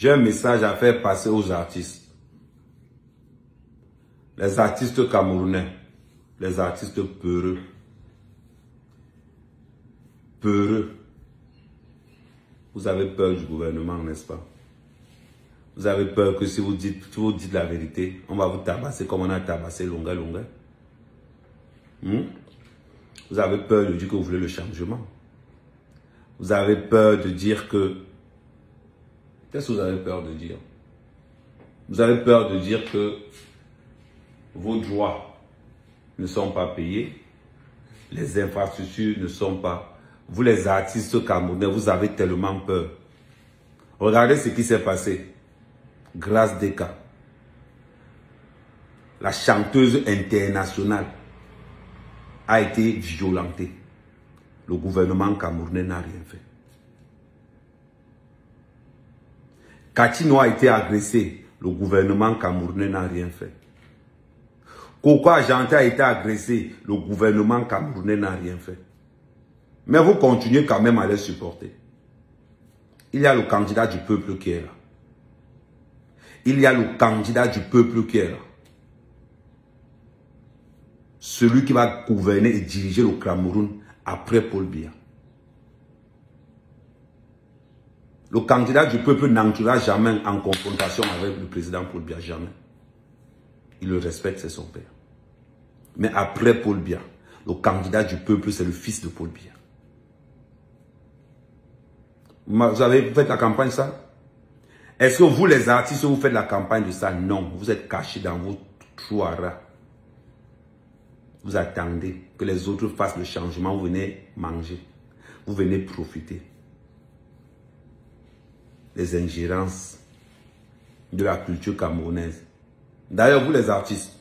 J'ai un message à faire passer aux artistes. Les artistes camerounais, les artistes peureux. Peureux. Vous avez peur du gouvernement, n'est-ce pas? Vous avez peur que si vous dites la vérité, on va vous tabasser comme on a tabassé Longa Longa. Vous avez peur de dire que vous voulez le changement. Vous avez peur de dire que... Qu'est-ce que vous avez peur de dire? Vous avez peur de dire que vos droits ne sont pas payés, les infrastructures ne sont pas... Vous les artistes camerounais, vous avez tellement peur. Regardez ce qui s'est passé. Grâce Deka, la chanteuse internationale, a été violentée. Le gouvernement camerounais n'a rien fait. Katino a été agressé. Le gouvernement camerounais n'a rien fait. Coco Argenté a été agressé. Le gouvernement camerounais n'a rien fait. Mais vous continuez quand même à les supporter. Il y a le candidat du peuple qui est là. Il y a le candidat du peuple qui est là. Celui qui va gouverner et diriger le Cameroun après Paul Biya. Le candidat du peuple n'entrera jamais en confrontation avec le président Paul Biya, jamais. Il le respecte, c'est son père. Mais après Paul Biya, le candidat du peuple, c'est le fils de Paul Biya. Vous avez fait la campagne, ça? Est-ce que vous, les artistes, vous faites la campagne de ça? Non, vous êtes cachés dans vos trous à rats. Vous attendez que les autres fassent le changement, vous venez manger. Vous venez profiter. Les ingérences de la culture camerounaise. D'ailleurs, vous les artistes,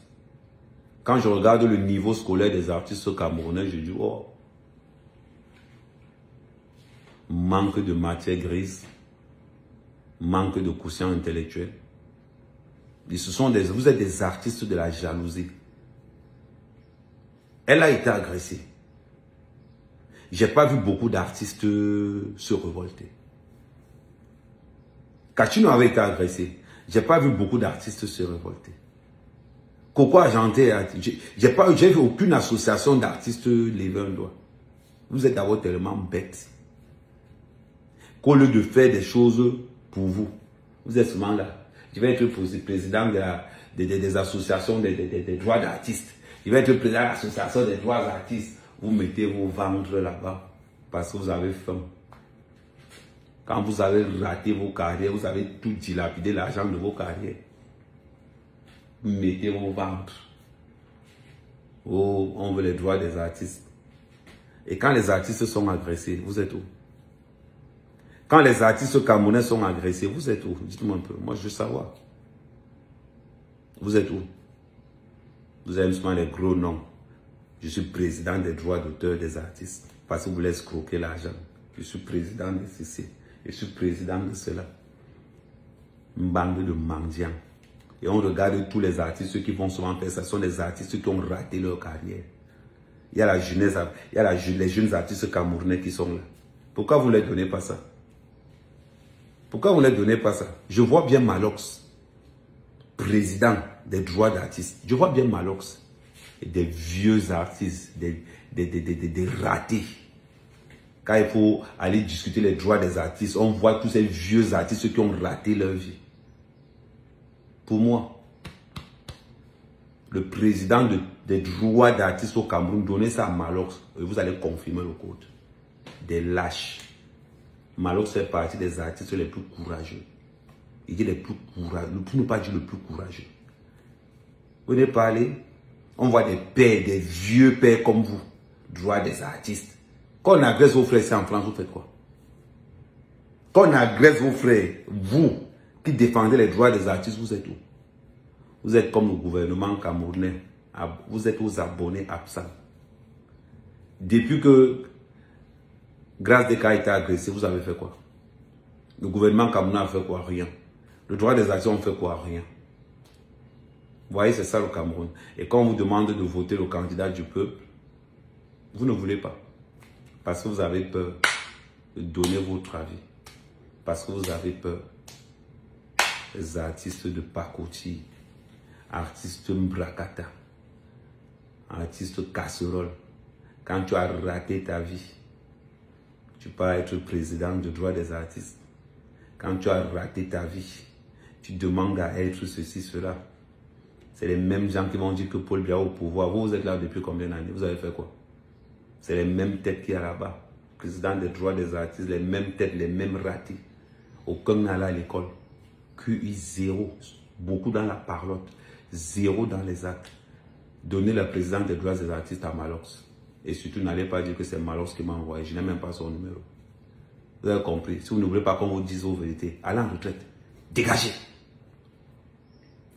quand je regarde le niveau scolaire des artistes camerounais, je dis, oh, manque de matière grise, manque de quotient intellectuel. Et vous êtes des artistes de la jalousie. Elle a été agressée. J'ai pas vu beaucoup d'artistes se révolter. Katino avait été agressé. J'ai pas vu beaucoup d'artistes se révolter. Coco Argenté, j'ai vu aucune association d'artistes lever un doigt. Vous êtes d'abord tellement bêtes qu'au lieu de faire des choses pour vous, vous êtes souvent là. Je vais être président des associations des droits d'artistes. Je vais être président de l'association des droits d'artistes. Vous mettez vos ventres là-bas parce que vous avez faim. Quand vous avez raté vos carrières, vous avez tout dilapidé l'argent de vos carrières. Vous mettez vos ventres. Oh, on veut les droits des artistes. Et quand les artistes sont agressés, vous êtes où? Quand les artistes camerounais sont agressés, vous êtes où? Dites-moi un peu. Moi, je veux savoir. Vous êtes où? Vous avez seulement les gros noms. Je suis président des droits d'auteur des artistes. Parce que vous voulez escroquer l'argent. Je suis président de ceci. Je suis président de cela. Une bande de mendiants. Et on regarde tous les artistes, ceux qui vont souvent faire ça, sont des artistes qui ont raté leur carrière. Il y a la jeunesse, il y a les jeunes artistes camerounais qui sont là. Pourquoi vous ne les donnez pas ça? Pourquoi vous ne les donnez pas ça? Je vois bien Malox, président des droits d'artistes. Je vois bien Malox. Et des vieux artistes, des ratés. Quand il faut aller discuter les droits des artistes, on voit tous ces vieux artistes qui ont raté leur vie. Pour moi, le président des droits d'artistes au Cameroun, donnez ça à Malox et vous allez confirmer le code. Des lâches. Malox fait partie des artistes les plus courageux. Il dit les plus courageux, pour ne pas dire le plus courageux. Vous venez parler, on voit des pères, des vieux pères comme vous, droits des artistes. Quand on agresse vos frères ici en France, vous faites quoi? Quand on agresse vos frères, vous qui défendez les droits des artistes, vous êtes où? Vous êtes comme le gouvernement camerounais. Vous êtes aux abonnés absents. Depuis que Grâce Deka a été agressé, vous avez fait quoi? Le gouvernement camerounais a fait quoi? Rien. Le droit des actions, on fait quoi? Rien. Vous voyez, c'est ça le Cameroun. Et quand on vous demande de voter le candidat du peuple, vous ne voulez pas. Parce que vous avez peur de donner votre avis. Parce que vous avez peur les artistes de pacotille, artistes mbrakata, artistes casserole. Quand tu as raté ta vie, tu peux être président du droit des artistes. Quand tu as raté ta vie, tu demandes à être ceci, cela. C'est les mêmes gens qui vont dire que Paul Biya au pouvoir. Vous êtes là depuis combien d'années? Vous avez fait quoi? C'est les mêmes têtes qu'il y a là-bas. Président des droits des artistes, les mêmes têtes, les mêmes ratés. Aucun n'a là à l'école. QI 0. Beaucoup dans la parlotte. 0 dans les actes. Donnez le président des droits des artistes à Malox. Et surtout, n'allez pas dire que c'est Malox qui m'a envoyé. Je n'ai même pas son numéro. Vous avez compris. Si vous ne voulez pas qu'on vous dise vos vérités, allez en retraite. Dégagez.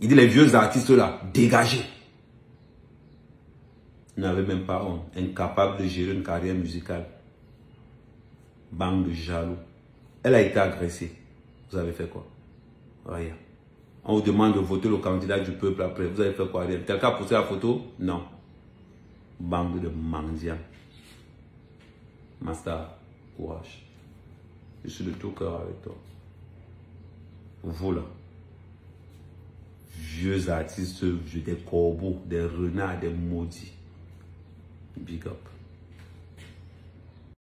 Il dit les vieux artistes là, dégagez. Vous n'avez même pas honte. Incapable de gérer une carrière musicale. Bande de jaloux. Elle a été agressée. Vous avez fait quoi? Rien. On vous demande de voter le candidat du peuple après. Vous avez fait quoi? Rien. Quelqu'un a posté la photo? Non. Bande de mendiants. Master, courage. Je suis de tout cœur avec toi. Vous là, vieux artistes, des corbeaux, des renards, des maudits. Big up.